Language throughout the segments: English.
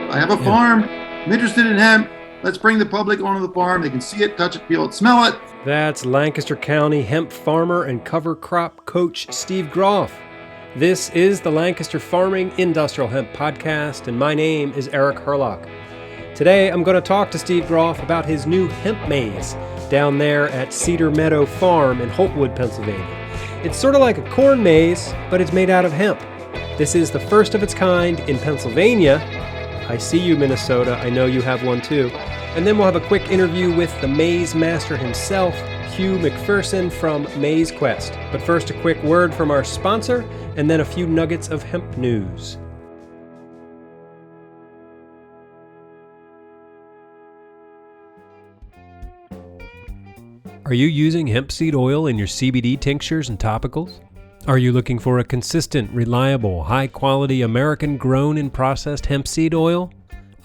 I have a farm. I'm interested in hemp. Let's bring the public onto the farm. They can see it, touch it, feel it, smell it. That's Lancaster County hemp farmer and cover crop coach Steve Groff. This is the Lancaster Farming Industrial Hemp Podcast, and my name is Eric Herlock. Today, I'm going to talk to Steve Groff about his new hemp maze down there at Cedar Meadow Farm in Holtwood, Pennsylvania. It's sort of like a corn maze, but it's made out of hemp. This is the first of its kind in Pennsylvania. I see you, Minnesota. I know you have one too. And then we'll have a quick interview with the maze master himself, Hugh McPherson from Maize Quest. But first, a quick word from our sponsor, and then a few nuggets of hemp news. Are you using hemp seed oil in your CBD tinctures and topicals? Are you looking for a consistent, reliable, high-quality, American-grown and processed hemp seed oil?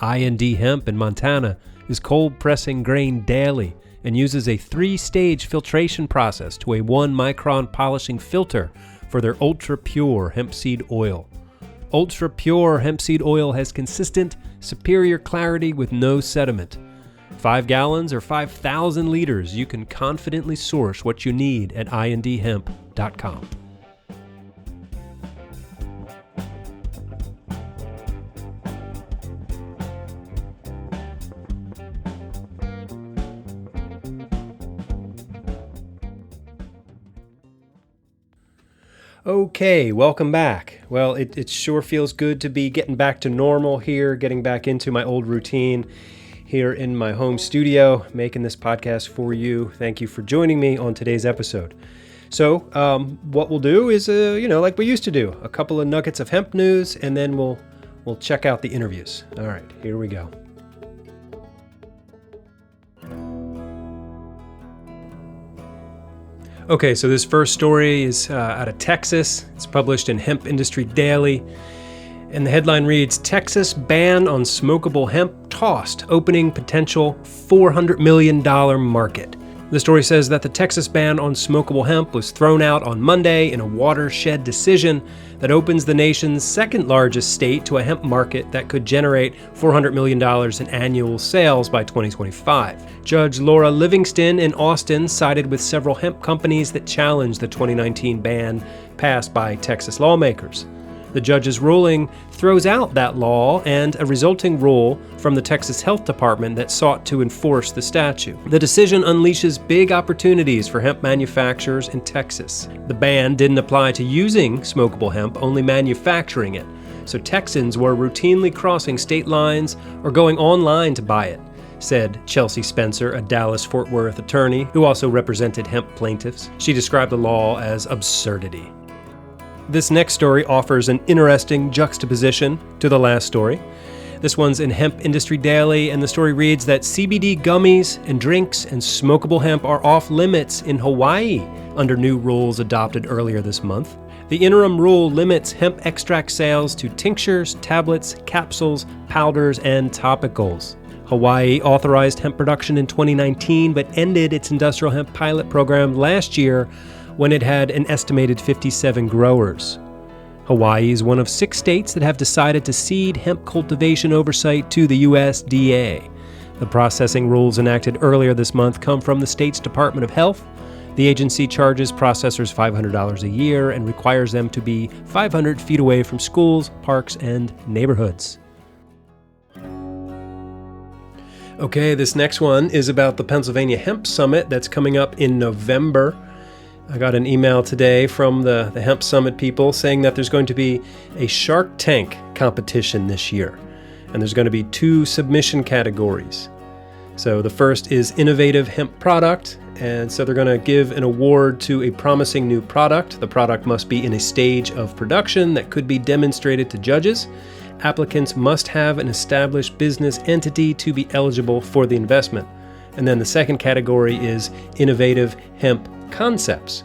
I&D Hemp in Montana is cold pressing grain daily and uses a 3-stage filtration process to a 1-micron polishing filter for their ultra-pure hemp seed oil. Ultra-pure hemp seed oil has consistent, superior clarity with no sediment. 5 gallons or 5,000 liters, you can confidently source what you need at indhemp.com. Okay, welcome back. Well, it sure feels good to be getting back to normal here, getting back into my old routine here in my home studio, making this podcast for you. Thank you for joining me on today's episode. So what we'll do is, like we used to do, a couple of nuggets of hemp news, and then we'll check out the interviews. All right, here we go. Okay, so this first story is out of Texas. It's published in Hemp Industry Daily. And the headline reads, Texas ban on smokable hemp tossed, opening potential $400 million market. The story says that the Texas ban on smokable hemp was thrown out on Monday in a watershed decision that opens the nation's second largest state to a hemp market that could generate $400 million in annual sales by 2025. Judge Laura Livingston in Austin sided with several hemp companies that challenged the 2019 ban passed by Texas lawmakers. The judge's ruling throws out that law and a resulting rule from the Texas Health Department that sought to enforce the statute. The decision unleashes big opportunities for hemp manufacturers in Texas. The ban didn't apply to using smokable hemp, only manufacturing it. So Texans were routinely crossing state lines or going online to buy it, said Chelsea Spencer, a Dallas-Fort Worth attorney who also represented hemp plaintiffs. She described the law as absurdity. This next story offers an interesting juxtaposition to the last story. This one's in Hemp Industry Daily, and the story reads that CBD gummies and drinks and smokable hemp are off limits in Hawaii under new rules adopted earlier this month. The interim rule limits hemp extract sales to tinctures, tablets, capsules, powders, and topicals. Hawaii authorized hemp production in 2019, but ended its industrial hemp pilot program last year when it had an estimated 57 growers. Hawaii is one of 6 states that have decided to cede hemp cultivation oversight to the USDA. The processing rules enacted earlier this month come from the state's Department of Health. The agency charges processors $500 a year and requires them to be 500 feet away from schools, parks, and neighborhoods. Okay, this next one is about the Pennsylvania Hemp Summit that's coming up in November. I got an email today from the Hemp Summit people saying that there's going to be a Shark Tank competition this year. And there's going to be 2 submission categories. So the first is Innovative Hemp Product. And so they're going to give an award to a promising new product. The product must be in a stage of production that could be demonstrated to judges. Applicants must have an established business entity to be eligible for the investment. And then the second category is Innovative Hemp Concepts.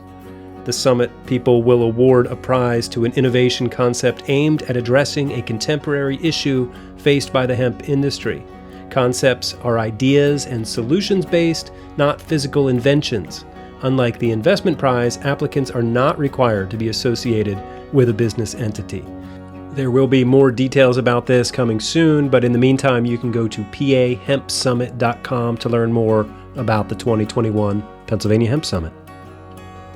The summit people will award a prize to an innovation concept aimed at addressing a contemporary issue faced by the hemp industry. Concepts are ideas and solutions-based, not physical inventions. Unlike the investment prize, applicants are not required to be associated with a business entity. There will be more details about this coming soon, but in the meantime, you can go to pahempsummit.com to learn more about the 2021 Pennsylvania Hemp Summit.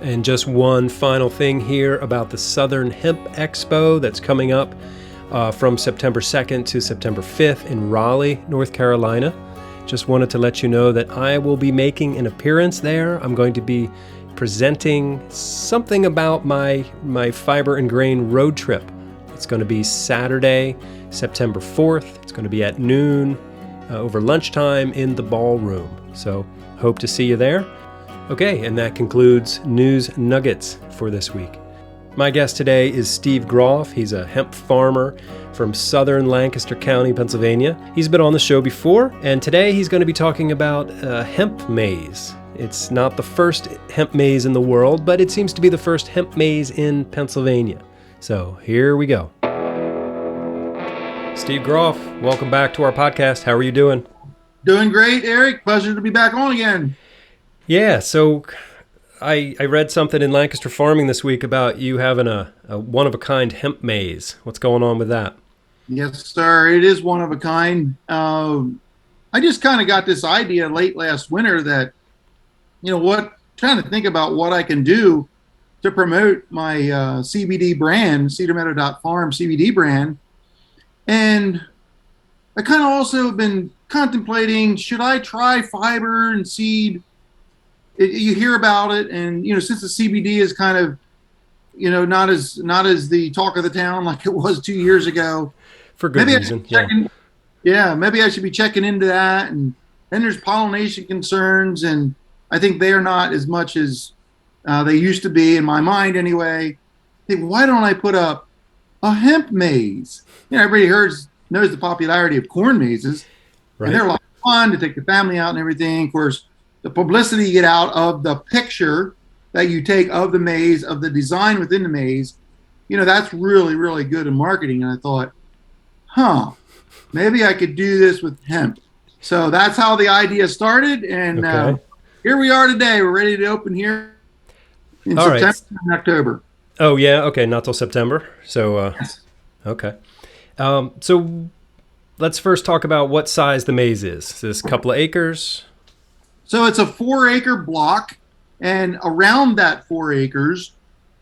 And just one final thing here about the Southern Hemp Expo that's coming up from September 2nd to September 5th in Raleigh, North Carolina. Just wanted to let you know that I will be making an appearance there. I'm going to be presenting something about my fiber and grain road trip. It's going to be Saturday, September 4th. It's going to be at noon over lunchtime in the ballroom. So hope to see you there. Okay, and that concludes News Nuggets for this week. My guest today is Steve Groff. He's a hemp farmer from southern Lancaster County, Pennsylvania. He's been on the show before, and today he's going to be talking about Hemp Maze. It's not the first hemp maze in the world, but it seems to be the first hemp maze in Pennsylvania. So here we go. Steve Groff, welcome back to our podcast. How are you doing? Doing great, Eric. Pleasure to be back on again. Yeah, so I read something in Lancaster Farming this week about you having a one-of-a-kind hemp maze. What's going on with that? Yes, sir. It is one of a kind. I just kind of got this idea late last winter that, trying to think about what I can do to promote my CBD brand, cedarmeadow.farm CBD brand. And I kind of also been contemplating, should I try fiber and seed? You hear about it, and since the CBD is kind of not as the talk of the town like it was 2 years ago, for good reason. Maybe I should be checking into that. And then there's pollination concerns, and I think they are not as much as they used to be in my mind anyway. I think, why don't I put up a hemp maze? Everybody knows the popularity of corn mazes, right? And they're a lot of fun to take the family out and everything. Of course, the publicity you get out of the picture that you take of the maze, of the design within the maze, that's really, really good in marketing. And I thought, maybe I could do this with hemp. So that's how the idea started. And here we are today. We're ready to open here in September and October. Oh, yeah. Okay. Not till September. So, yes. Okay. So let's first talk about what size the maze is. Is this a couple of acres? So it's a 4-acre block, and around that 4 acres,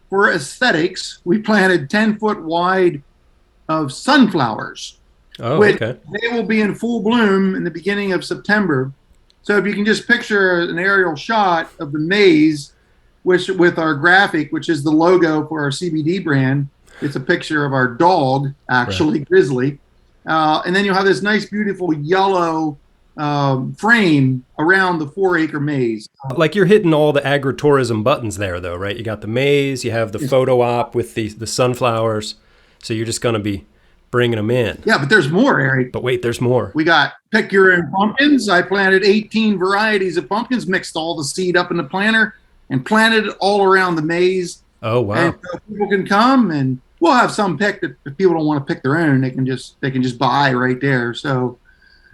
for aesthetics, we planted 10-foot wide of sunflowers. Oh, okay. They will be in full bloom in the beginning of September. So if you can just picture an aerial shot of the maze, which with our graphic, which is the logo for our CBD brand, it's a picture of our dog, actually, right. Grizzly. And then you'll have this nice, beautiful yellow frame around the 4-acre maze. Like you're hitting all the agritourism buttons there, though, right? You got the maze, you have the photo op with the sunflowers, so you're just going to be bringing them in. Yeah, but there's more, Eric. But wait, there's more. We got pick your own pumpkins. I planted 18 varieties of pumpkins, mixed all the seed up in the planter, and planted it all around the maze. Oh, wow. And so people can come, and we'll have some picked. If people don't want to pick their own, they can just buy right there. So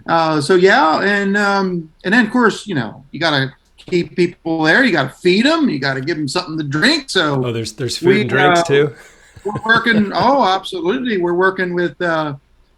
yeah, and then of course, you got to keep people there. You got to feed them. You got to give them something to drink. So there's food and drinks too. We're working. Oh, absolutely. We're working with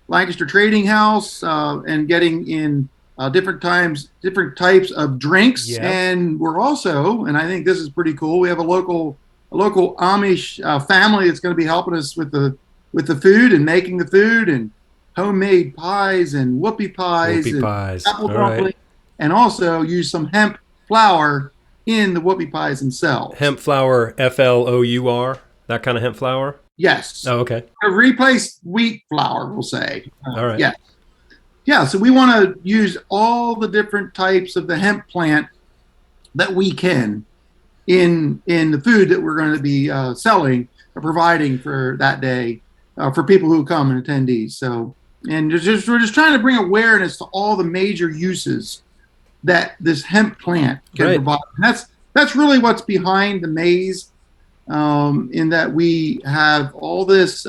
Lancaster Trading House and getting in different types of drinks. Yeah. And we're also, and I think this is pretty cool, we have a local Amish family that's going to be helping us with the food and making the food, and homemade pies and whoopie pies, apple dumpling, and also use some hemp flour in the whoopie pies themselves. Hemp flour, FLOUR, that kind of hemp flour? Yes. Oh, okay. Replace wheat flour, we'll say. All right. Yeah. Yeah, so we want to use all the different types of the hemp plant that we can in the food that we're going to be selling or providing for that day for people who come and attendees. So, and we're just trying to bring awareness to all the major uses that this hemp plant can provide. And that's really what's behind the maze, in that we have all this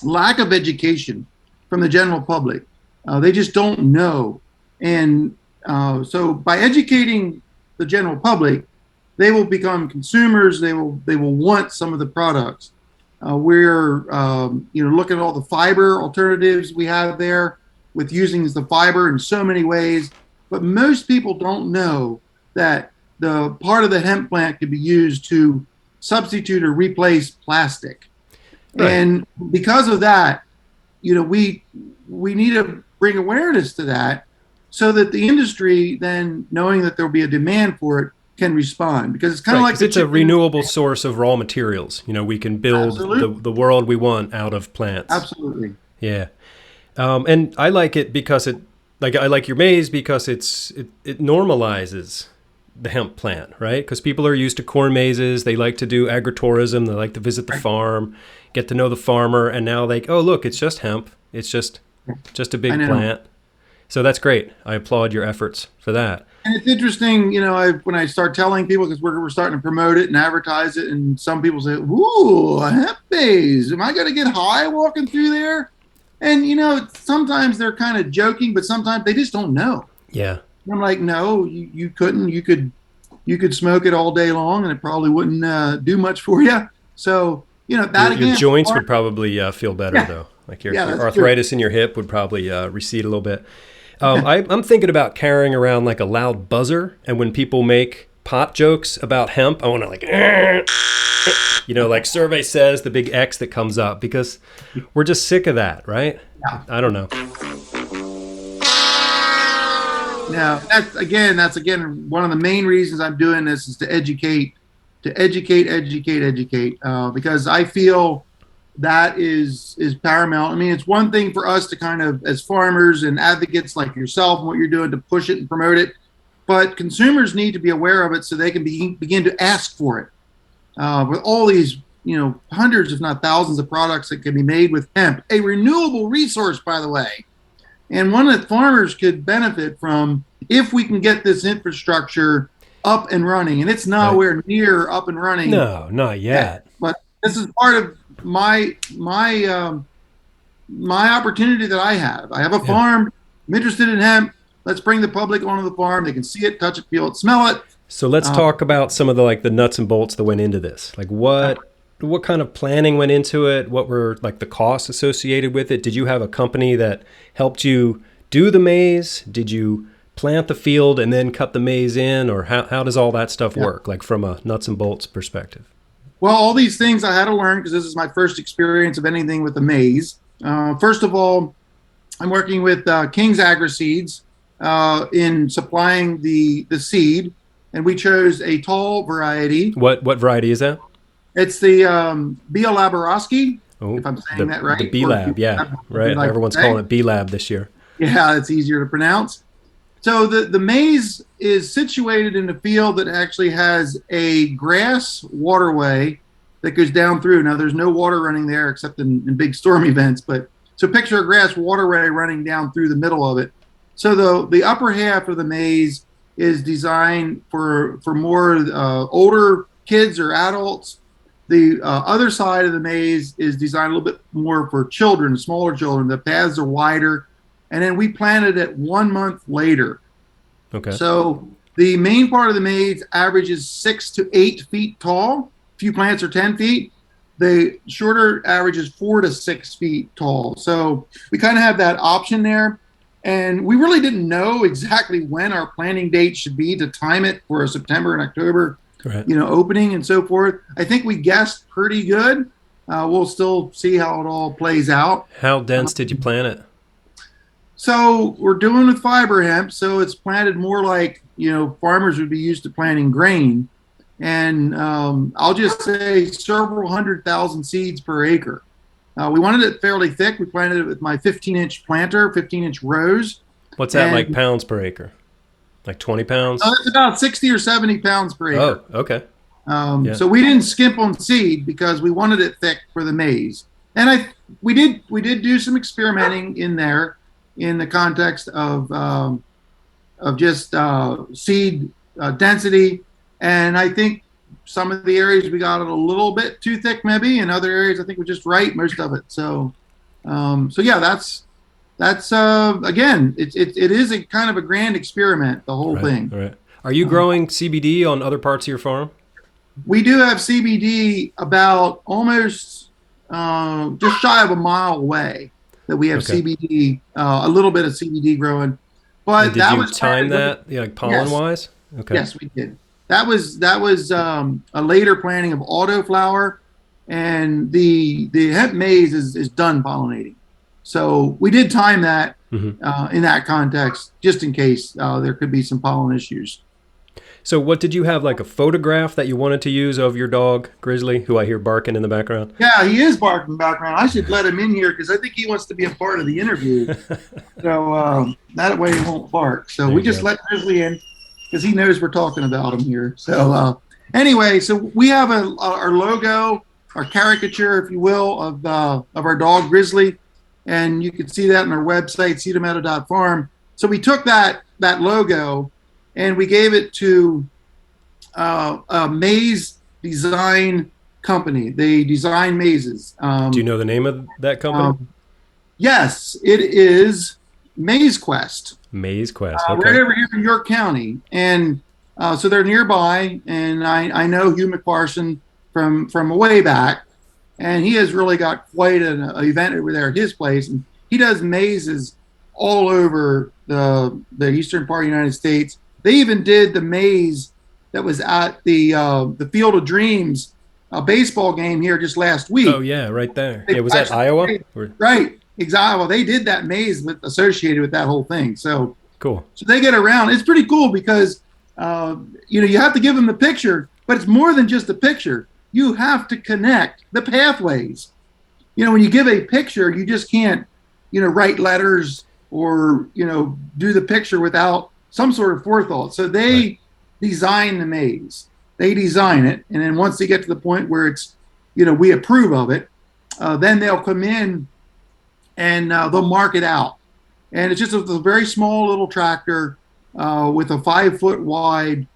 lack of education from the general public. They just don't know. And so by educating the general public, they will become consumers. They will want some of the products. We're looking at all the fiber alternatives we have there with using the fiber in so many ways. But most people don't know that the part of the hemp plant can be used to substitute or replace plastic. Right. And because of that, we need to bring awareness to that so that the industry, then knowing that there'll be a demand for it, can respond. Because it's kind of like it's a renewable source of raw materials. We can build the world we want out of plants. Absolutely. Yeah. And I like it because I like your maize because it normalizes the hemp plant, right? Because people are used to corn mazes. They like to do agritourism. They like to visit the farm, get to know the farmer. And now oh, look, it's just hemp. It's just a big plant. So that's great. I applaud your efforts for that. And it's interesting, when I start telling people, because we're starting to promote it and advertise it, and some people say, ooh, a hemp maze. Am I going to get high walking through there? And, sometimes they're kind of joking, but sometimes they just don't know. Yeah. And I'm like, no, you couldn't. You could smoke it all day long, and it probably wouldn't do much for you. So, that your joints would probably feel better, though. Like your arthritis in your hip would probably recede a little bit. I'm thinking about carrying around like a loud buzzer, and when people make pot jokes about hemp, I want to like survey says, the big X that comes up, because we're just sick of that, right? Yeah. I don't know. Now, that's again one of the main reasons I'm doing this is to educate, because I feel that is paramount. I mean, it's one thing for us to kind of, as farmers and advocates like yourself and what you're doing, to push it and promote it, but consumers need to be aware of it so they can begin to ask for it. With all these, hundreds, if not thousands, of products that can be made with hemp, a renewable resource, by the way, and one that farmers could benefit from if we can get this infrastructure up and running. And it's nowhere near up and running. No, not yet. But this is part of my opportunity that I have. I have a farm. I'm interested in hemp. Let's bring the public onto the farm. They can see it, touch it, feel it, smell it. So let's talk about some of the nuts and bolts that went into this. Like what kind of planning went into it? What were the costs associated with it? Did you have a company that helped you do the maize? Did you plant the field and then cut the maize in? Or how does all that stuff work, like from a nuts and bolts perspective? Well, all these things I had to learn because this is my first experience of anything with the maize. First of all, I'm working with King's Agri-Seeds in supplying the seed, and we chose a tall variety. What variety is that? It's the Bielaborowski, if I'm saying that right. The B-Lab, right. Everyone's calling it B-Lab this year. Yeah, it's easier to pronounce. So the maize is situated in a field that actually has a grass waterway that goes down through. Now, there's no water running there except in big storm events. So picture a grass waterway running down through the middle of it. So the upper half of the maize is designed for more older kids or adults. The other side of the maize is designed a little bit more for children, smaller children. The paths are wider. And then we planted it 1 month later. Okay. So the main part of the maize averages 6 to 8 feet tall. A few plants are 10 feet. The shorter average is 4 to 6 feet tall. So we kind of have that option there. And we really didn't know exactly when our planting date should be to time it for a September and October, opening and so forth. I think we guessed pretty good. We'll still see how it all plays out. How dense did you plant it? So we're doing with fiber hemp, so it's planted more like, farmers would be used to planting grain. And I'll just say several 100,000 seeds per acre. We wanted it fairly thick. We planted it with my 15-inch planter, 15-inch rows. What's that, like pounds per acre? Like 20 pounds? It's about 60 or 70 pounds per acre. Oh, okay. So we didn't skimp on seed because we wanted it thick for the maize. And we did do some experimenting in there, in the context of just seed density. And I think some of the areas we got it a little bit too thick, maybe, and other areas I think we're just right, most of it. So that's again, it is a kind of a grand experiment, the whole thing. Right. Are you growing CBD on other parts of your farm? We do have CBD about almost just shy of a mile away that we have Okay. CBD, a little bit of CBD growing. And But did that you was time planted that, like pollen yes, wise? Okay. yes, we did. That was a later planting of autoflower, and the hemp maize is done pollinating. So we did time that Hmm. in that context, just in case there could be some pollen issues. So what did you have, like a photograph that you wanted to use of your dog, Grizzly, who I hear barking in the background? Yeah, he is barking background. I should let him in here because I think he wants to be a part of the interview. So that way he won't bark. So There we you just go. let Grizzly in because he knows we're talking about him here. So anyway, so we have our logo, our caricature, if you will, of our dog Grizzly, and you can see that on our website, cedarmeadow.farm. So we took that logo and we gave it to a Maize design company. They design mazes. Do you know the name of that company? Um, yes, it is Maize Quest, Maize Quest. right Okay. over here in York County, and so they're nearby. And I know Hugh McPherson from way back, and he has really got quite an event over there at his place, and he does mazes all over the eastern part of the United States. They even did the maze that was at the Field of Dreams baseball game here just last week. Oh yeah, right there. They Yeah, was that actually Iowa? did- Or, right, exactly. Well, they did that maze associated with that whole thing. cool. So they get around. It's pretty cool because you have to give them the picture, but it's more than just a picture. You have to connect the pathways. When you give a picture, you just can't write letters or do the picture without some sort of forethought. So they Right. design the maze. They design it, and then once they get to the point where it's we approve of it, then they'll come in and they'll mark it out. And it's just a very small little tractor with a 5 foot wide.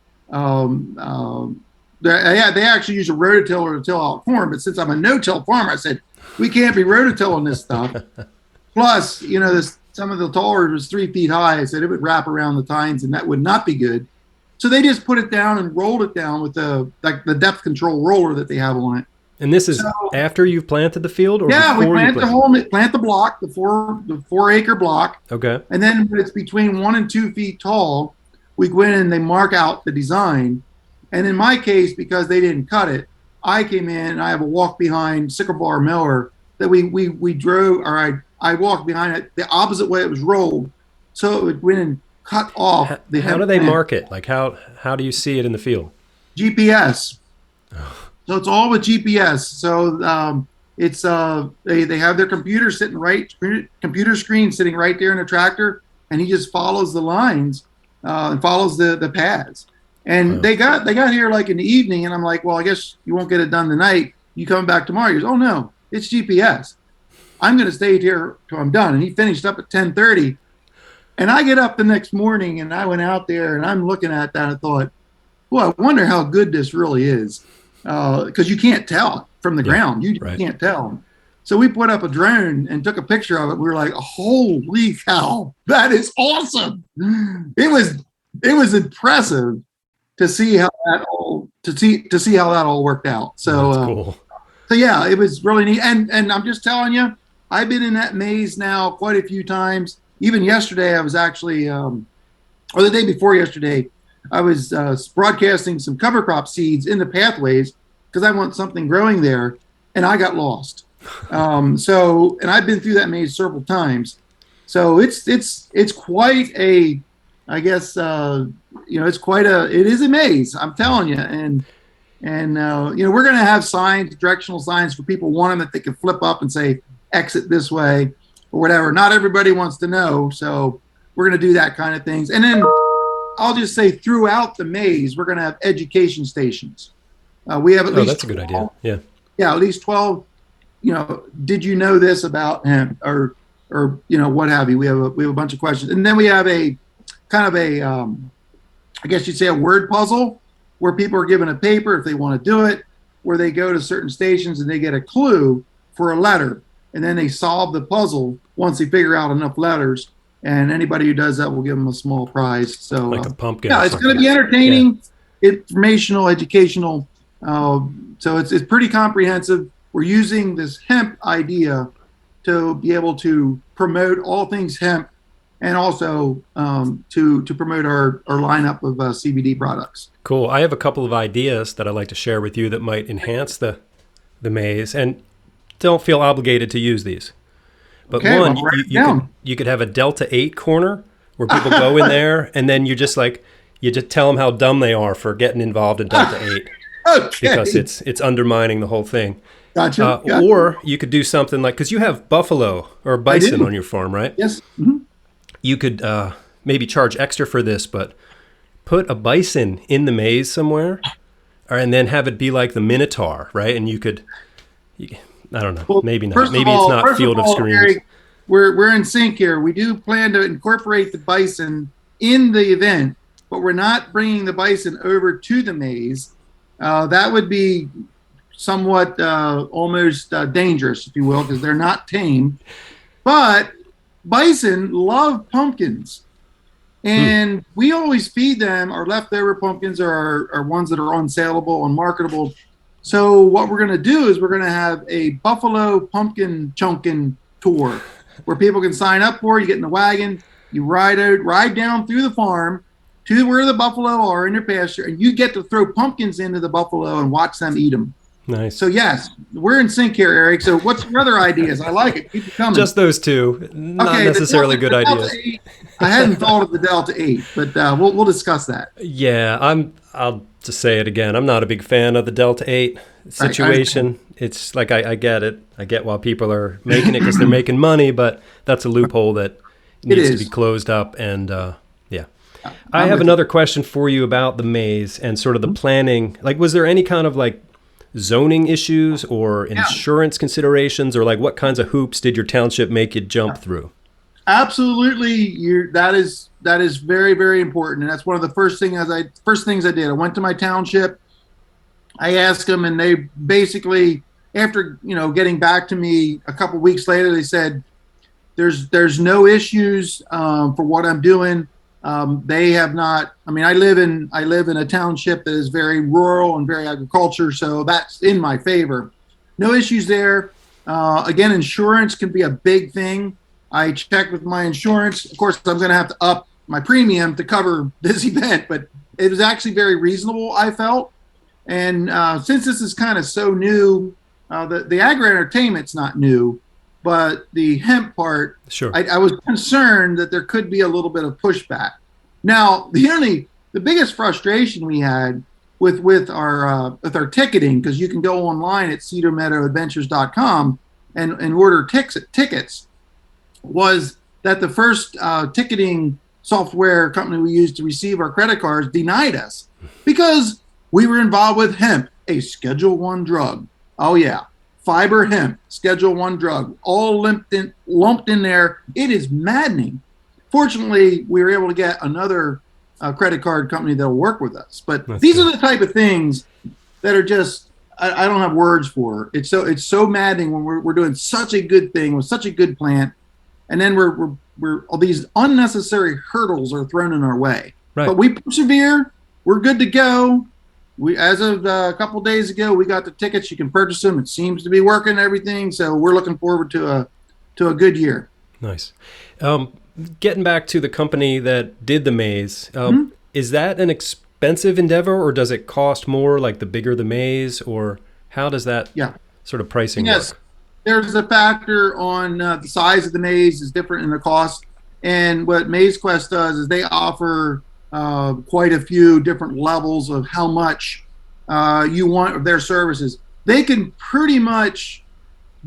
They actually use a rototiller to till out corn, but since I'm a no-till farmer, I said we can't be rototilling this stuff. Plus, some of the taller was 3 feet high. I said it would wrap around the tines, and that would not be good. So they just put it down and rolled it down with the depth control roller that they have on it. And this is So after you've planted the field, or yeah, we before you plant the block, the 4 acre block, Okay. and then when it's between 1 and 2 feet tall, we go in and they mark out the design. And in my case, because they didn't cut it, I came in and I have a walk behind sickle bar miller that we drove, or I walked behind it the opposite way it was rolled, so it would went and cut off the. How do they mark it? Like how do you see it in the field? GPS. So it's all with GPS. So it's they have their computer computer screen sitting right there in the tractor, and he just follows the lines and follows the paths. And Wow. they got here like in the evening, and I'm like, well, I guess you won't get it done tonight. You coming back tomorrow? He goes, oh no, it's GPS. I'm going to stay here till I'm done. And he finished up at 10:30. And I get up the next morning, and I went out there, and I'm looking at that, and I thought, well, I wonder how good this really is, because you can't tell from the ground. You just right. can't tell. So we put up a drone and took a picture of it. We were like, holy cow, that is awesome. It was impressive to see how that all worked out. So That's cool. so yeah, it was really neat. And I'm just telling you, I've been in that maze now quite a few times. Even yesterday, I was actually, or the day before yesterday, I was broadcasting some cover crop seeds in the pathways because I want something growing there, and I got lost. And I've been through that maze several times. So it's quite a, I guess, it is a maze. I'm telling you, and we're going to have signs, directional signs for people wanting that they can flip up and say exit this way or whatever. Not everybody wants to know, so we're going to do that kind of things. And then I'll just say throughout the maze, we're going to have education stations. We have at least that's a good idea. Yeah. Yeah, at least 12. Did you know this about him, or what have you? We have a bunch of questions, and then we have a kind of a, I guess you'd say a word puzzle where people are given a paper if they want to do it, where they go to certain stations and they get a clue for a letter, and then they solve the puzzle once they figure out enough letters. And anybody who does that will give them a small prize. So Like a pumpkin. yeah, or it's something. going to be entertaining, informational, educational. So it's pretty comprehensive. we're using this hemp idea to be able to promote all things hemp, and also to promote our lineup of CBD products. Cool. I have a couple of ideas that I'd like to share with you that might enhance the maze, and don't feel obligated to use these. But okay, one, you could have a Delta 8 corner where people go in there, and then you just tell them how dumb they are for getting involved in Delta 8. Okay. Because it's undermining the whole thing. Gotcha. Or you could do something like, because you have buffalo or bison on your farm, right? Yes. Mm-hmm. You could maybe charge extra for this, but put a bison in the maze somewhere, and then have it be like the Minotaur, right? And I don't know, maybe not. Maybe it's not Field of Screams. Eric, we're in sync here. We do plan to incorporate the bison in the event, but we're not bringing the bison over to the maze. That would be somewhat almost dangerous, if you will, because they're not tame. But bison love pumpkins, and we always feed them our leftover pumpkins or our ones that are unsaleable, unmarketable. So what we're going to do is we're going to have a buffalo pumpkin chunkin tour where people can sign up for. You get in the wagon, you ride down through the farm to where the buffalo are in their pasture, and you get to throw pumpkins into the buffalo and watch them eat them. Nice. So yes, we're in sync here, Eric. So what's your other ideas? I like it. Keep it coming. Just those two. Not necessarily good ideas. I hadn't thought of the Delta 8, but we'll discuss that. Yeah, I'll just say it again. I'm not a big fan of the Delta 8 situation. It's like I get it. I get why people are making it because they're making money, but that's a loophole that needs to be closed up. And yeah. I have another question for you about the maze and sort of the planning. Like, was there any kind of like zoning issues or insurance considerations, or like what kinds of hoops did your township make you jump through? Absolutely, that is very, very important, and that's one of the first things I did. I went to my township. I asked them, and they basically, after getting back to me a couple weeks later, they said there's no issues for what I'm doing. They have not. I mean, I live in a township that is very rural and very agriculture, so that's in my favor. No issues there. Again, insurance can be a big thing. I checked with my insurance. Of course, I'm going to have to up my premium to cover this event, but it was actually very reasonable, I felt. And since this is kind of so new, the agri-entertainment's not new, but the hemp part, sure. I was concerned that there could be a little bit of pushback. Now, the biggest frustration we had with our ticketing, because you can go online at cedarmeadowadventures.com and order tickets, was that the first ticketing software company we used to receive our credit cards denied us because we were involved with hemp, a Schedule I drug. Oh yeah, fiber hemp, Schedule I drug, all lumped in there. It is maddening. Fortunately, we were able to get another credit card company that'll work with us. But these are the type of things that are just I don't have words for. It's so maddening when we're doing such a good thing with such a good plant, and then we're all these unnecessary hurdles are thrown in our way. Right. But we persevere. We're good to go. We, as of a couple of days ago, we got the tickets. You can purchase them. It seems to be working and everything. So we're looking forward to a good year. Nice. Getting back to the company that did the maze, is that an expensive endeavor, or does it cost more, like the bigger the maze, or how does that sort of pricing work? There's a factor on the size of the maze is different in the cost. And what Maize Quest does is they offer quite a few different levels of how much you want of their services. They can pretty much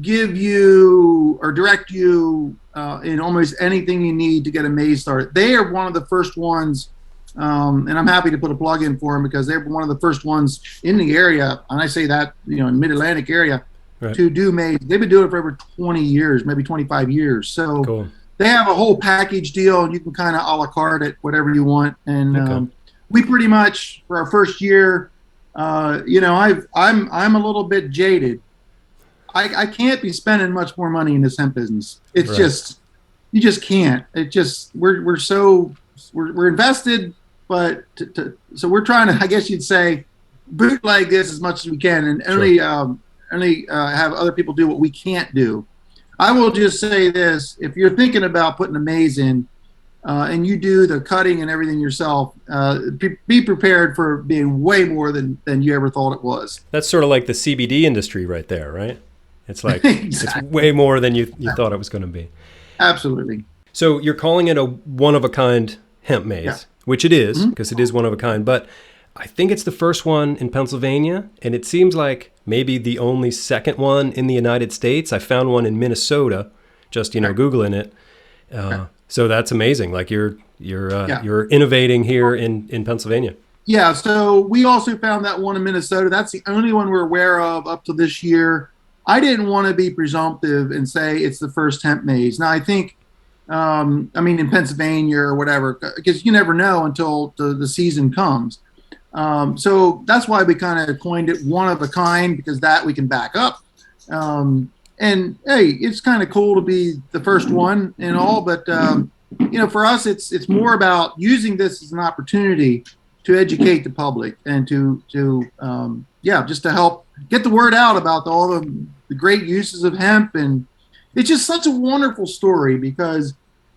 give you or direct you in almost anything you need to get a maze started. They are one of the first ones, and I'm happy to put a plug in for them because they're one of the first ones in the area, and I say that, in Mid-Atlantic area, to do maze. They've been doing it for over 20 years, maybe 25 years. So cool. They have a whole package deal, and you can kind of a la carte it, whatever you want. And we pretty much, for our first year, I'm a little bit jaded. I can't be spending much more money in this hemp business. It's just, you just can't. It just, we're invested, but so we're trying to, I guess you'd say, bootleg this as much as we can. And only have other people do what we can't do. I will just say this: if you're thinking about putting a maze in, and you do the cutting and everything yourself, be prepared for being way more than you ever thought it was. That's sort of like the CBD industry right there, right? It's like Exactly. it's way more than you thought it was going to be. Absolutely. So you're calling it a one-of-a-kind hemp maze, which it is, because it is one of a kind. But I think it's the first one in Pennsylvania, and it seems like maybe the only second one in the United States. I found one in Minnesota, just Googling it. So that's amazing. Like you're innovating here in Pennsylvania. Yeah. So we also found that one in Minnesota. That's the only one we're aware of up to this year. I didn't want to be presumptive and say it's the first hemp maze. Now I think, in Pennsylvania or whatever, because you never know until the season comes. So that's why we kind of coined it one of a kind, because that we can back up. And hey, it's kind of cool to be the first one and all, but for us, it's more about using this as an opportunity to educate the public and to just to help get the word out about all the great uses of hemp. And it's just such a wonderful story because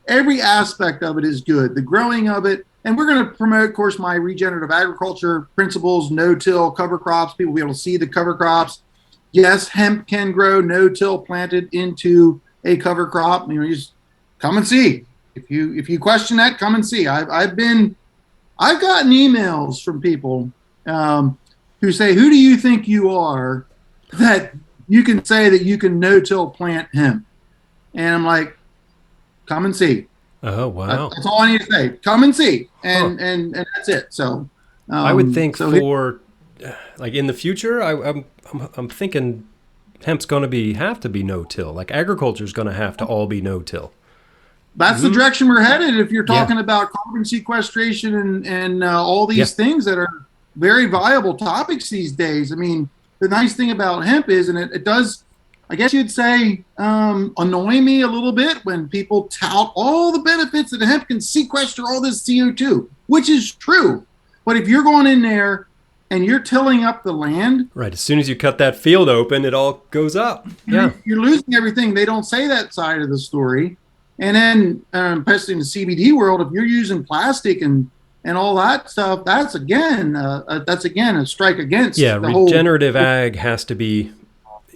every aspect of it is good. The growing of it, and we're going to promote, of course, my regenerative agriculture principles, no-till cover crops. People will be able to see the cover crops. Yes, hemp can grow no-till planted into a cover crop. You just come and see. If you question that, come and see. I've gotten emails from people who say, "Who do you think you are that you can say that you can no-till plant hemp?" And I'm like, "Come and see." Oh wow! That's all I need to say. Come and see, and that's it. So I would think for like in the future, I'm thinking hemp's going to have to be no-till. Like agriculture's going to have to all be no-till. That's the direction we're headed. If you're talking about carbon sequestration and all these things that are very viable topics these days. I mean, the nice thing about hemp is, and it does, I guess you'd say, annoy me a little bit when people tout all the benefits that hemp can sequester all this CO2, which is true. But if you're going in there and you're tilling up the land. Right. As soon as you cut that field open, it all goes up. Yeah. You're losing everything. They don't say that side of the story. And then, especially in the CBD world, if you're using plastic and all that stuff, that's again a strike against. Yeah, the regenerative whole ag has to be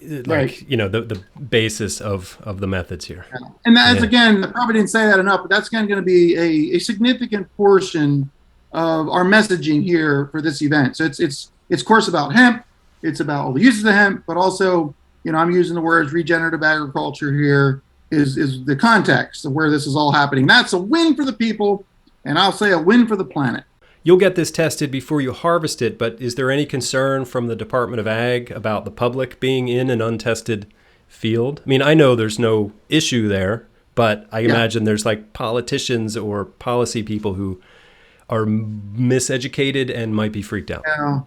like right. The basis of the methods here. Yeah. And that's again, I probably didn't say that enough, but that's going to be a significant portion of our messaging here for this event. So it's of course about hemp. It's about all the uses of hemp, but also I'm using the words regenerative agriculture here. Is the context of where this is all happening. That's a win for the people, and I'll say a win for the planet. You'll get this tested before you harvest it, but is there any concern from the Department of Ag about the public being in an untested field? I mean, I know there's no issue there, but I imagine there's like politicians or policy people who are miseducated and might be freaked out. Yeah.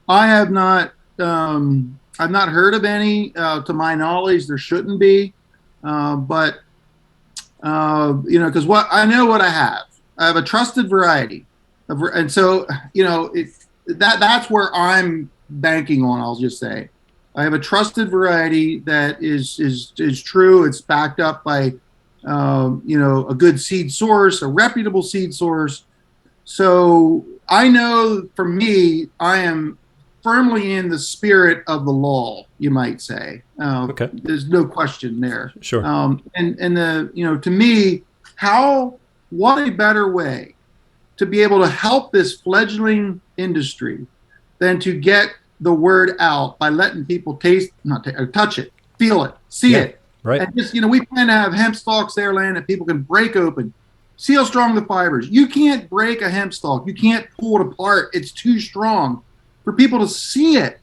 I have not I've not heard of any. To my knowledge, there shouldn't be. Because what I know what I have a trusted variety and so, that's where I'm banking on. I'll just say I have a trusted variety that is true. It's backed up by, a good seed source, a reputable seed source. So I know for me, I am firmly in the spirit of the law, you might say. Okay. There's no question there. Sure. To me, what a better way to be able to help this fledgling industry than to get the word out by letting people touch it, feel it, see it. Right. And just, we plan to have hemp stalks there, land that people can break open, see how strong the fibers. You can't break a hemp stalk. You can't pull it apart. It's too strong. For people to see it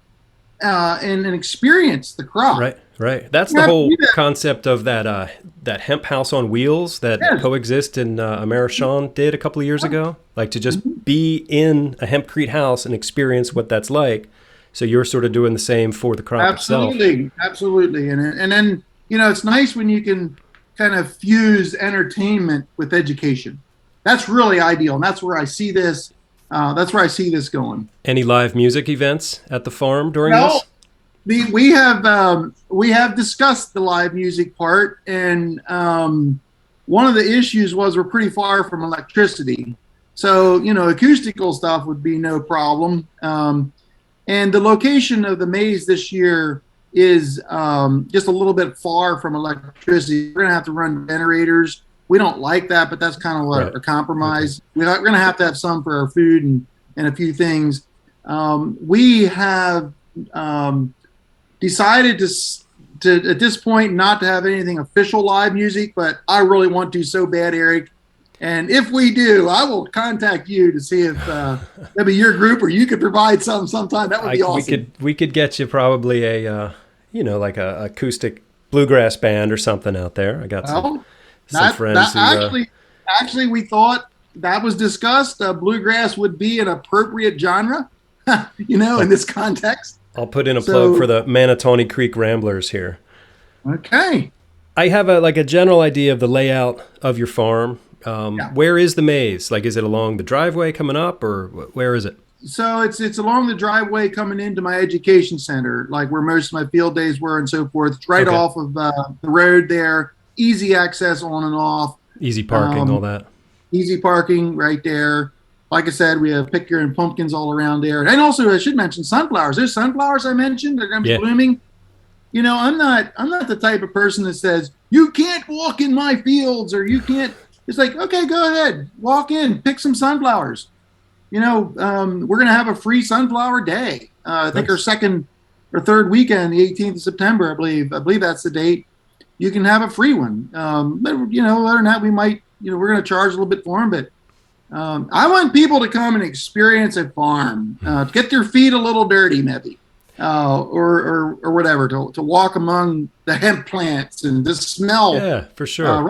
and experience the crop. Right. That's the whole concept of that hemp house on wheels that Coexist and Amerishon did a couple of years ago. Like to just be in a hempcrete house and experience what that's like. So you're sort of doing the same for the crop itself. Absolutely. And then, it's nice when you can kind of fuse entertainment with education. That's really ideal. And that's where I see this. That's where I see this going. Any live music events at the farm during this? we have discussed the live music part, and one of the issues was we're pretty far from electricity. So, acoustical stuff would be no problem. And the location of the maze this year is just a little bit far from electricity. We're going to have to run generators. We don't like that, but that's kind of a compromise. Okay. We're going to have some for our food and a few things. We have decided to at this point not to have anything official live music, but I really want to so bad, Eric. And if we do, I will contact you to see if maybe your group or you could provide sometime. That would be awesome. We could get you probably a like a acoustic bluegrass band or something out there. I got some friends who actually we thought that was discussed. Bluegrass would be an appropriate genre, in this context. I'll put in a plug for the Manatawny Creek Ramblers here. Okay. I have a general idea of the layout of your farm. Where is the maze? Like, is it along the driveway coming up, or where is it? So it's along the driveway coming into my education center, like where most of my field days were and so forth. It's right off of the road there. Easy access on and off. Easy parking, all that. Easy parking right there. Like I said, we have picker and pumpkins all around there. And also, I should mention sunflowers. There's sunflowers I mentioned. They're going to be blooming. I'm not the type of person that says, you can't walk in my fields, or you can't. It's like, okay, go ahead, walk in, pick some sunflowers. We're going to have a free sunflower day. I think our second or third weekend, the 18th of September, I believe that's the date. You can have a free one. But other than that, we might, we're going to charge a little bit for them. But I want people to come and experience a farm, to get their feet a little dirty, maybe, or whatever, to walk among the hemp plants and the smell. Yeah, for sure.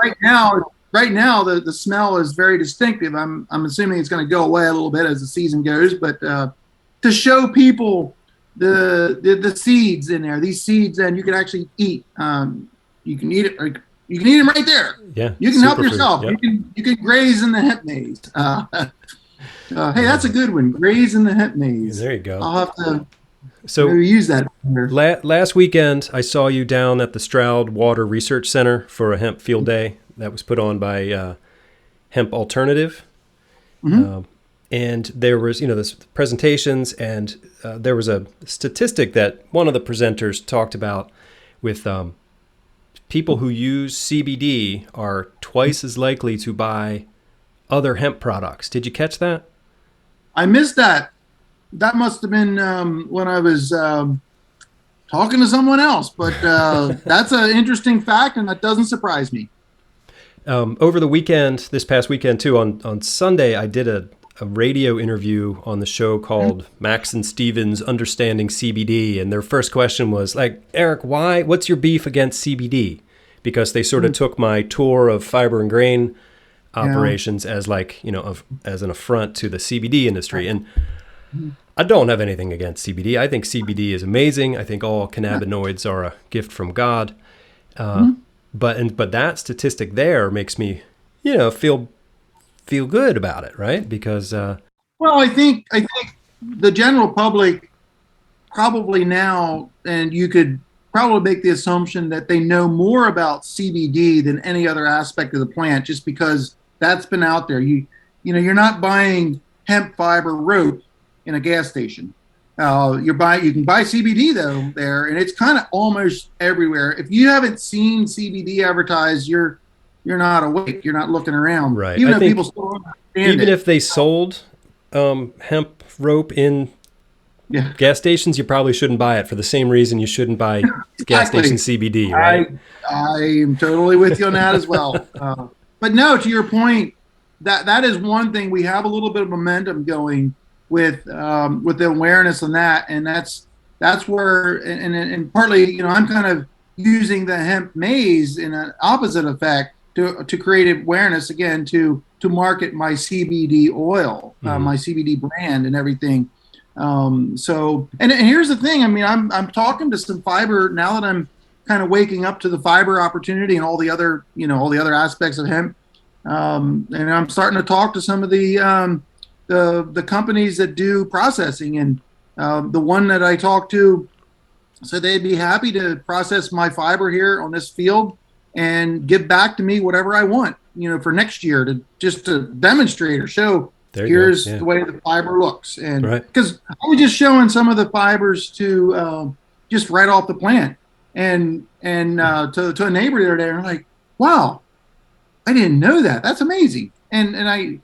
Right now, the smell is very distinctive. I'm assuming it's going to go away a little bit as the season goes, but to show people the seeds in there, these seeds, and you can actually eat. You can eat it. You can eat them right there. Yeah, you can help yourself. Yep. You can graze in the hemp maze. Hey, that's a good one. Graze in the hemp maze. There you go. I'll have to use that. Last weekend, I saw you down at the Stroud Water Research Center for a hemp field day that was put on by Hemp Alternative. Mm-hmm. And there was, this presentations, and there was a statistic that one of the presenters talked about with people who use CBD are twice as likely to buy other hemp products. Did you catch that? I missed that. That must have been when I was talking to someone else, but that's an interesting fact, and that doesn't surprise me. Over the weekend, this past weekend too, on Sunday, I did a radio interview on the show called Max and Stevens Understanding CBD. And their first question was like, Eric, what's your beef against CBD? Because they sort of took my tour of fiber and grain operations as as an affront to the CBD industry. And I don't have anything against CBD. I think CBD is amazing. I think all cannabinoids are a gift from God. But that statistic there makes me, feel good about it, right? Because I think the general public probably now, and you could probably make the assumption that they know more about CBD than any other aspect of the plant, just because that's been out there. You're not buying hemp fiber rope in a gas station. You can buy CBD though there, and it's kind of almost everywhere. If you haven't seen CBD advertised, you're not awake. You're not looking around. Right. Even though people still understand if they sold hemp rope in gas stations, you probably shouldn't buy it for the same reason you shouldn't buy gas station CBD, right? I am totally with you on that as well. But no, to your point, that is one thing. We have a little bit of momentum going with the awareness on that, and that's where and partly I'm kind of using the hemp maze in an opposite effect to create awareness again to market my CBD oil, my CBD brand and everything. So here's the thing. I mean, I'm talking to some fiber now that I'm kind of waking up to the fiber opportunity and all the other aspects of hemp. And I'm starting to talk to some of the companies that do processing, and the one that I talked to So they'd be happy to process my fiber here on this field and give back to me whatever I want, for next year to just to demonstrate or show here's the way the fiber looks. And because I was just showing some of the fibers to just right off the plant and to a neighbor the other day, and I'm like, wow, I didn't know that. That's amazing. And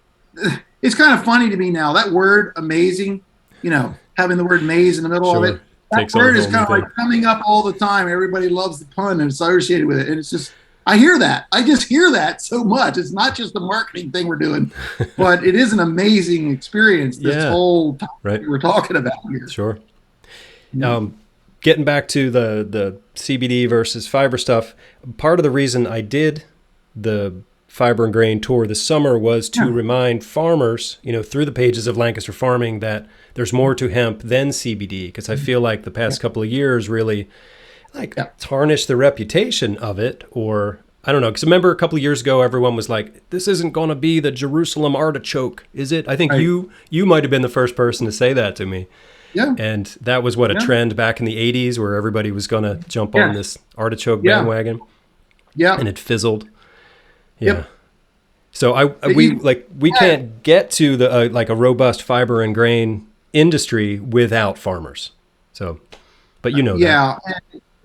it's kind of funny to me now, that word amazing, having the word maze in the middle of it. That word is kind of like coming up all the time. Everybody loves the pun and it's associated with it. And it's just, I hear that. I just hear that so much. It's not just the marketing thing we're doing, but it is an amazing experience, this whole topic we're talking about here. Sure. Getting back to the CBD versus fiber stuff, part of the reason I did the fiber and grain tour this summer was to remind farmers, through the pages of Lancaster Farming, that there's more to hemp than CBD, because I feel like the past couple of years really tarnished the reputation of it, or I don't know, because remember a couple of years ago everyone was like, this isn't going to be the Jerusalem artichoke, is it? I think you might have been the first person to say that to me. Yeah. And that was a trend back in the 80s where everybody was going to jump on this artichoke bandwagon. Yeah. And it fizzled. Yeah. Yep. So we can't get to the like a robust fiber and grain industry without farmers. So, but that.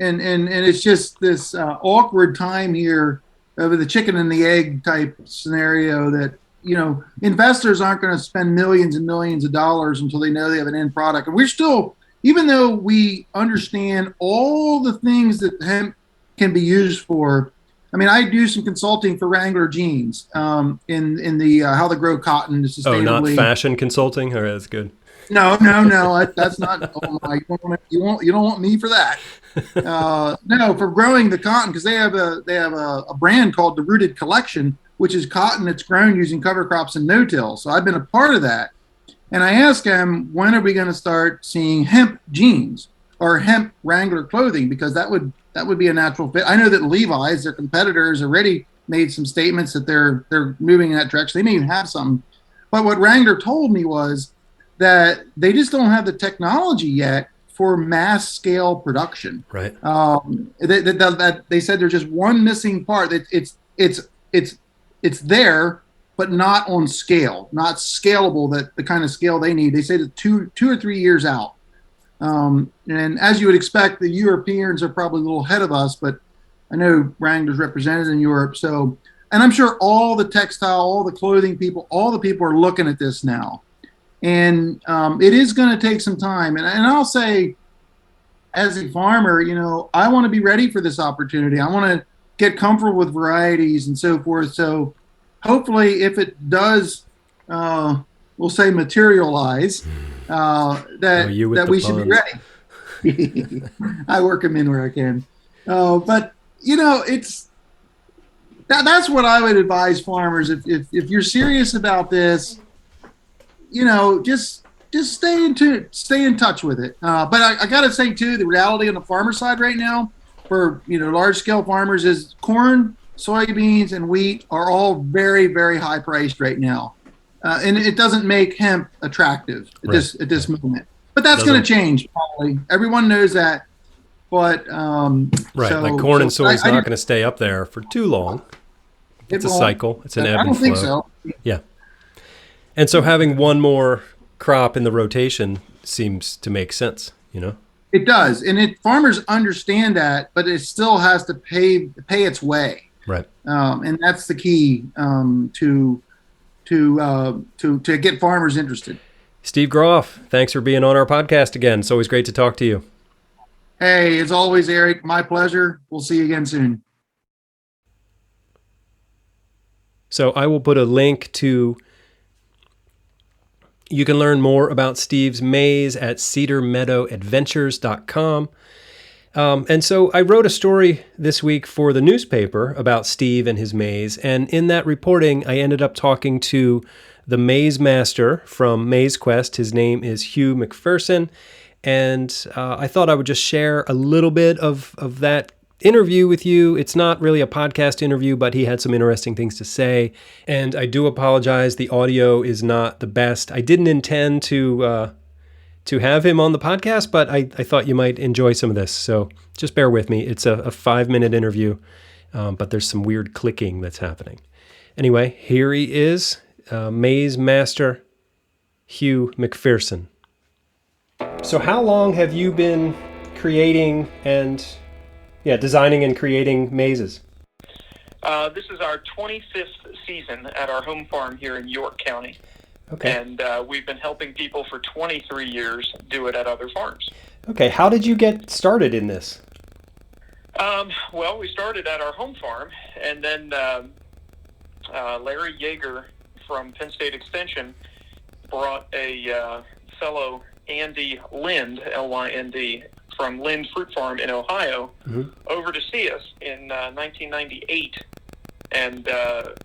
And it's just this awkward time here of the chicken and the egg type scenario that investors aren't going to spend millions and millions of dollars until they know they have an end product. And we're still, even though we understand all the things that hemp can be used for. I mean, I do some consulting for Wrangler Jeans in the how to grow cotton sustainably. Oh, not fashion consulting? All right, that's good. No, that's not. Oh my, you don't want me for that. No, for growing the cotton, because they have a brand called the Rooted Collection, which is cotton that's grown using cover crops and no-till. So I've been a part of that, and I asked them, when are we going to start seeing hemp jeans or hemp Wrangler clothing, because that would be a natural fit. I know that Levi's, their competitors, already made some statements that they're moving in that direction. They may even have something. But what Wrangler told me was that they just don't have the technology yet for mass scale production. Right. They said there's just one missing part. It's there, but not on scale, not scalable, that the kind of scale they need. They say that two or 3 years out. And as you would expect, the Europeans are probably a little ahead of us, but I know Wrangler's represented in Europe. So, and I'm sure all the textile, all the clothing people, all the people are looking at this now. And it is going to take some time. And I'll say, as a farmer, I want to be ready for this opportunity. I want to get comfortable with varieties and so forth. So hopefully if it does, we'll say materialize, that we should be ready. I work them in where I can. But that's what I would advise farmers. If you're serious about this, just stay in touch with it. But I got to say too, the reality on the farmer side right now for, large scale farmers is corn, soybeans, and wheat are all very, very high priced right now. And it doesn't make hemp attractive at this moment. But that's going to change probably. Everyone knows that. But like corn and soy is not going to stay up there for too long. It's a cycle. It's an ebb and flow. I don't think so. Yeah. And so having one more crop in the rotation seems to make sense, It does. And farmers understand that, but it still has to pay its way. Right. And that's the key to get farmers interested. Steve Groff, thanks for being on our podcast again. It's always great to talk to you. Hey, as always, Eric, my pleasure. We'll see you again soon. So I will put a link to, you can learn more about Steve's maze at cedarmeadowadventures.com. And so I wrote a story this week for the newspaper about Steve and his maze. And in that reporting, I ended up talking to the maze master from Maize Quest. His name is Hugh McPherson. And I thought I would just share a little bit of that interview with you. It's not really a podcast interview, but he had some interesting things to say. And I do apologize, the audio is not the best. I didn't intend to to have him on the podcast, but I thought you might enjoy some of this. So just bear with me. It's a 5-minute interview, but there's some weird clicking that's happening. Anyway, here he is, Maize Master Hugh McPherson. So how long have you been creating and designing and creating mazes? This is our 25th season at our home farm here in York County. Okay. And we've been helping people for 23 years do it at other farms. Okay. How did you get started in this? Well, we started at our home farm, and then Larry Yeager from Penn State Extension brought a fellow Andy Lind, L-Y-N-D, from Lind Fruit Farm in Ohio, over to see us in 1998. And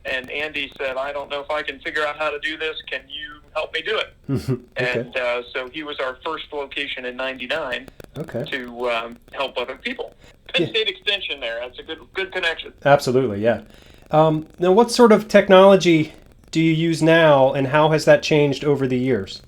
Andy said, I don't know if I can figure out how to do this. Can you help me do it? Okay. And so he was our first location in 99 to help other people. Penn State Extension there. That's a good connection. Absolutely, yeah. Now, what sort of technology do you use now, and how has that changed over the years?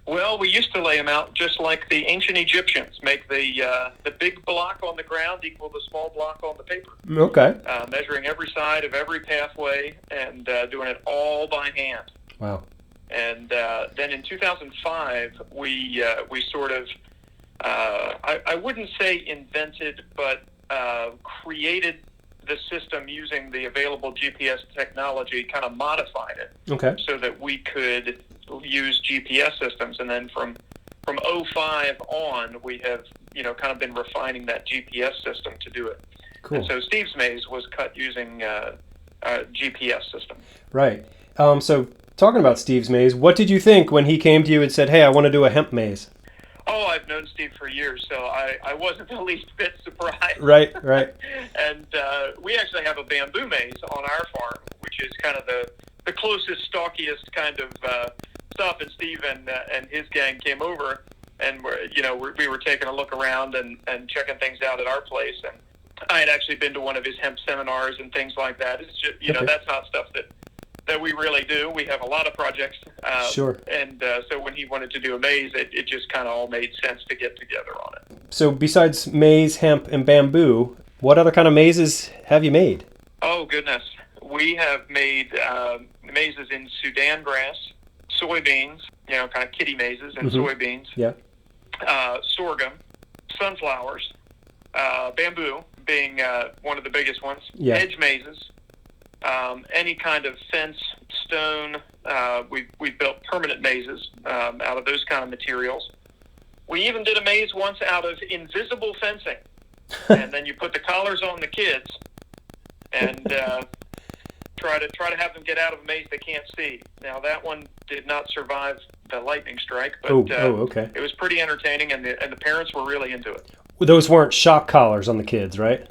Well, we used to lay them out just like the ancient Egyptians, make the big block on the ground equal the small block on the paper. Okay. Measuring every side of every pathway and doing it all by hand. Wow. And then in 2005, we sort of, I wouldn't say invented, but created the system using the available GPS technology, kind of modified it. Okay. So that we could use GPS systems, and then from 05 on, we have kind of been refining that GPS system to do it. Cool. And so Steve's Maze was cut using a GPS system. Right. So talking about Steve's Maze, what did you think when he came to you and said, "Hey, I want to do a hemp maze"? Oh, I've known Steve for years, so I wasn't the least bit surprised. Right. And we actually have a bamboo maze on our farm, which is kind of the closest, stalkiest kind of stuff. And Steve and his gang came over, and we were taking a look around and checking things out at our place. And I had actually been to one of his hemp seminars and things like that. It's just that's not stuff that we really do. We have a lot of projects. Sure. And so when he wanted to do a maze, it just kind of all made sense to get together on it. So besides maize, hemp, and bamboo, what other kind of mazes have you made? Oh, goodness. We have made mazes in Sudan grass, soybeans, kind of kitty mazes and soybeans. Yeah. Sorghum, sunflowers, bamboo being one of the biggest ones. Yeah. Hedge mazes, any kind of fence, stone. We've built permanent mazes out of those kind of materials. We even did a maze once out of invisible fencing. And then you put the collars on the kids and try to have them get out of a maze they can't see. Now, that one did not survive the lightning strike, but okay. It was pretty entertaining, and the parents were really into it. Those weren't shock collars on the kids, right?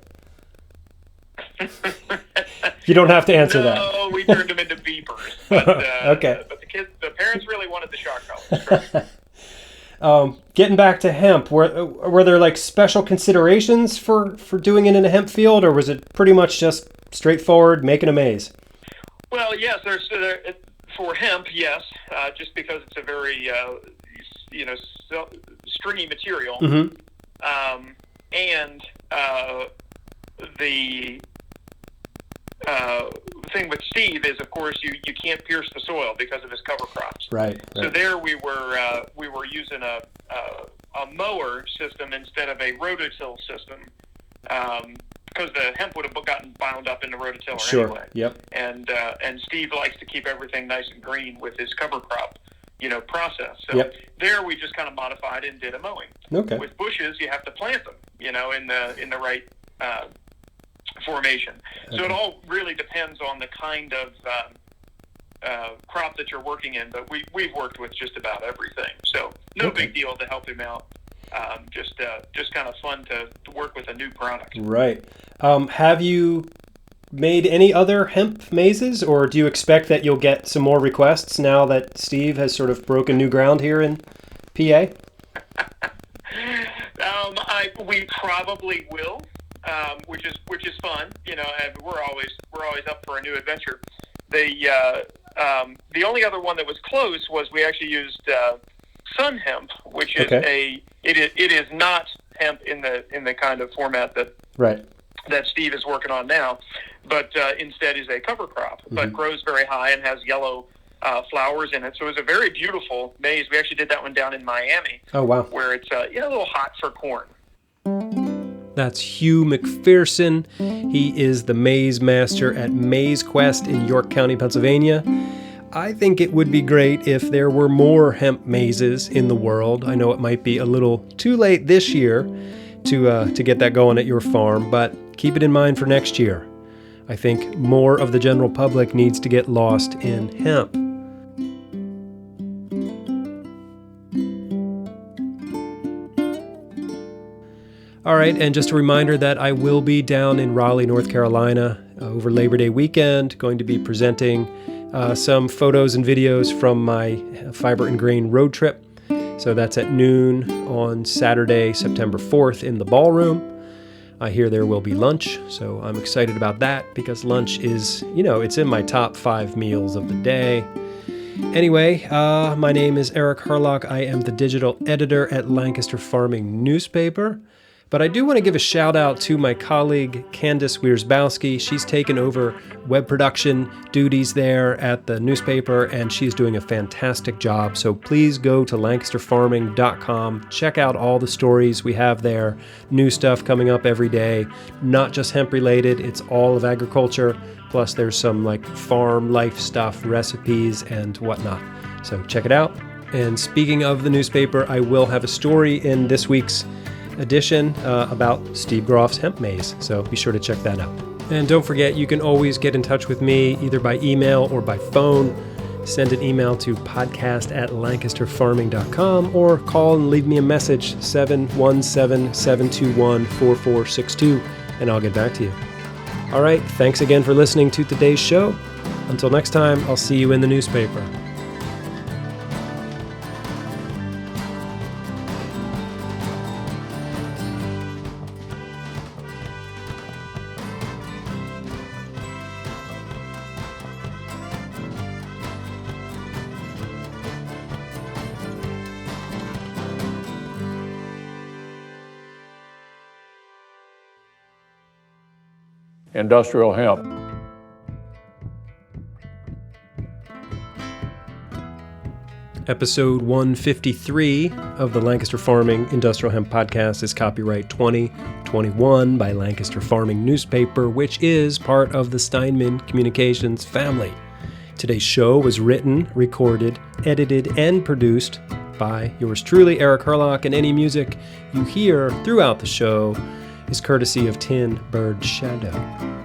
You don't have to answer that. No, we turned them into beepers. But, okay. But the parents really wanted the shock collars. Getting back to hemp, were there like special considerations for doing it in a hemp field, or was it pretty much just straightforward making a maze? Well, yes, for hemp, yes, just because it's a very stringy material, and the thing with Steve is, of course, you can't pierce the soil because of his cover crops. Right. So there we were using a mower system instead of a rototill system, because the hemp would have gotten bound up in the rototiller anyway. Yep. And Steve likes to keep everything nice and green with his cover crop, process. So there we just kind of modified and did a mowing. Okay. With bushes, you have to plant them, in the right formation. Okay. So it all really depends on the kind of crop that you're working in, but we've worked with just about everything. So no big deal to help him out. Just kind of fun to work with a new product. Right. Have you made any other hemp mazes, or do you expect that you'll get some more requests now that Steve has sort of broken new ground here in PA? We probably will, which is fun. And we're always up for a new adventure. The only other one that was close was we actually used sun hemp, which is it is not hemp in the kind of format that Steve is working on now, but instead is a cover crop, but grows very high and has yellow flowers in it. So it was a very beautiful maize. We actually did that one down in Miami. Oh, wow. Where it's a little hot for corn. That's Hugh McPherson. He is the maize master at Maize Quest in York County, Pennsylvania. I think it would be great if there were more hemp mazes in the world. I know it might be a little too late this year to get that going at your farm, but keep it in mind for next year. I think more of the general public needs to get lost in hemp. All right, and just a reminder that I will be down in Raleigh, North Carolina over Labor Day weekend, going to be presenting some photos and videos from my Fiber and Grain road trip. So that's at noon on Saturday, September 4th in the ballroom. I hear there will be lunch, so I'm excited about that because lunch is, it's in my top 5 meals of the day. Anyway, my name is Eric Herlock. I am the digital editor at Lancaster Farming Newspaper. But I do want to give a shout out to my colleague, Candace Wiersbowski. She's taken over web production duties there at the newspaper, and she's doing a fantastic job. So please go to lancasterfarming.com. Check out all the stories we have there. New stuff coming up every day, not just hemp related. It's all of agriculture. Plus there's some farm life stuff, recipes and whatnot. So check it out. And speaking of the newspaper, I will have a story in this week's edition about Steve Groff's Hemp Maze, so be sure to check that out. And don't forget, you can always get in touch with me either by email or by phone. Send an email to podcast@lancasterfarming.com or call and leave me a message, 717-721-4462, and I'll get back to you. All right, thanks again for listening to today's show. Until next time, I'll see you in the newspaper. Industrial hemp. Episode 153 of the Lancaster Farming Industrial Hemp Podcast is copyright 2021 by Lancaster Farming Newspaper, which is part of the Steinman Communications family. Today's show was written, recorded, edited, and produced by yours truly, Eric Herlock, and any music you hear throughout the show is courtesy of Tin Bird Shadow.